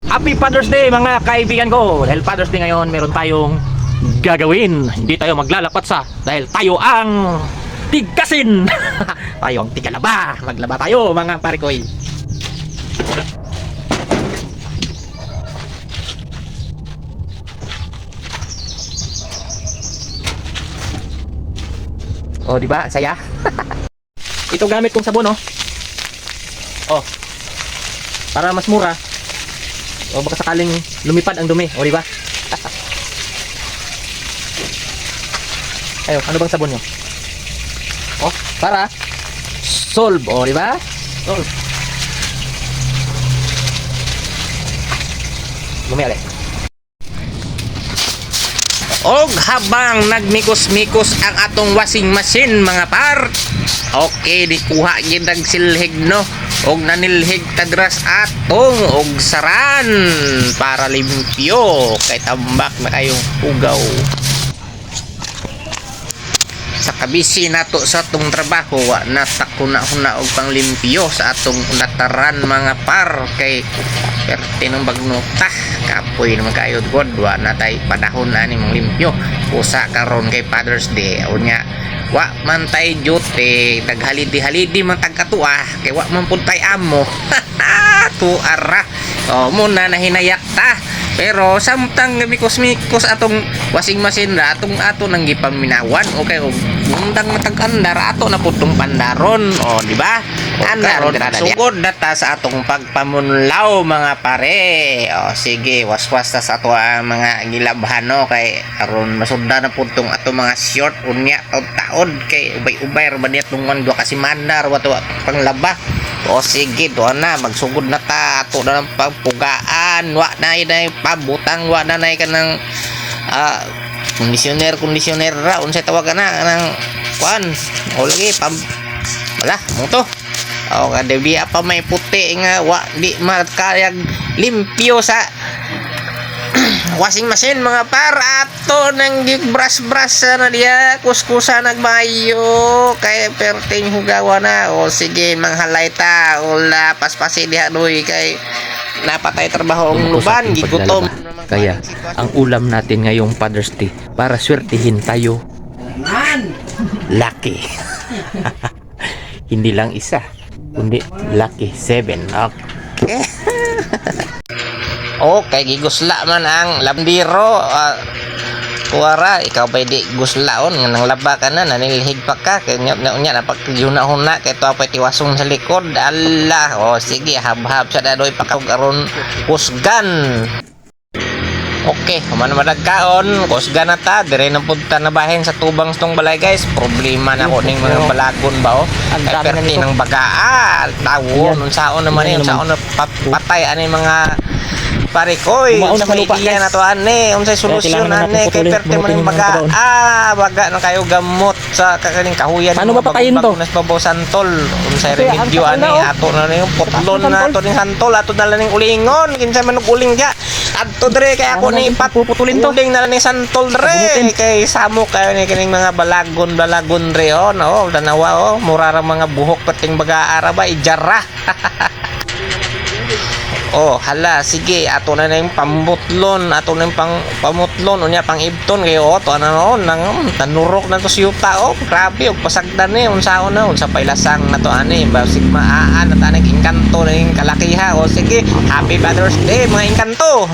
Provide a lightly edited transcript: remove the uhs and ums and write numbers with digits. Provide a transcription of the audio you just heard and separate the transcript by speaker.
Speaker 1: Happy Father's Day mga kaibigan ko. Dahil Father's Day ngayon, meron tayong gagawin. Hindi tayo maglalapat sa dahil tayo ang tigkasin. Tayo ang tigalaba. Maglaba tayo mga parikoy. Oh, di ba? Saya. Ito gamit kong sabon, oh. Oh. Para mas mura. O baka sakaling lumipad ang dumi, o di ba? Ayo, ano bang sabon nyo? Oh, para solve, o di ba? Solve. Lumiyali. Og habang nagmikos-mikos ang atong washing machine mga par, okay, di kuha gid ang silhig no, og nanilhig tagras atong og saran para limpyo kay tambak na kayong ugaw. Sa kabisi nato sa atong trabaho wa natakuna-huna og panglimpyo sa atong lataran mga par kay perti ng bagnota kapoy naman kayo god wa na tay panahon na ni mong limpyo usa karon kay Father's Day unya wa man tay duty naghalidi-halidi man tagkatua kay wa man pud tay amo tuara o muna nahinayak ta pero samtang mikos-mikos atong washing machine ra ato nang gipaminawan okay og mundang matag-andar ato na putong pandaron o di ba andar sugod data sa atong pagpamunlaw mga pare o sige waswas ta sa ato ang mga gilabhan no kay aron masudda na putong ato mga short unya taod kay ubay-ubay ra ba niya tungwan duha ka semana wato panglaba o sige do na magsugod na ta ato na ng pagpugaan wa na pabutang wa na kanang kondisyoner ra unsay tawagan na nang kuan o lagi wala mo to o kada biya pa may puti nga wa di makayag limpyo sa washing machine mga par ato nang brush na diya kuskusa nagmayo kay perting hugawa na o sige manghalay ta ula paspasi diha doy kay napatay trabaho ang luban gigutom kaya ang ulam natin ngayong Father's Day para swertihin tayo lucky. Hindi lang isa kundi lucky 7 okay. Okay, gigusla man ang lambiro kuwara ikaw pwede guslaon nga nang laba ka na nanilhig pa ka kay nya napagkiyuna-huna kay to apay tiwasong sa likod Allah o sige habhab sa dadoy pakaw aron kusgan okay human madagkaon kusgan na ta dire na punta na bahin sa tubang stong balay guys problema na ko ning mga balagon ba o kay perti ng bagaa tawon unsaon naman yun unsaon na patay ani mga parikoy idea na to ane unsay solusyon ane kay perte man yung baga baga na kayo gamot sa kakaning kahuyan
Speaker 2: paano ba patayin to
Speaker 1: nas babaw santol unsay remedyo ane ato na ning putlon na to ning santol ato na lang ning ulingon kinsa man og uling ja adto dre kay ako ni puputulin to uling na lang ni santol dre kay samok kayo ni kining mga balagon dre oh no danawa oh mura ra mga buhok perting baga ara ba ijara. Oh, hala, sige, ato na yung pamutlon, ato na yung pamutlon, unya pang ibton kayo, to ano nang tanurok na to si yuta, oh, grabe, og pasagdan ni, unsaon na, unsa pailasang na to ani, basig maaan, at anang inkanto na yung kalakiha, oh, sige, happy Father's Day, mga inkanto.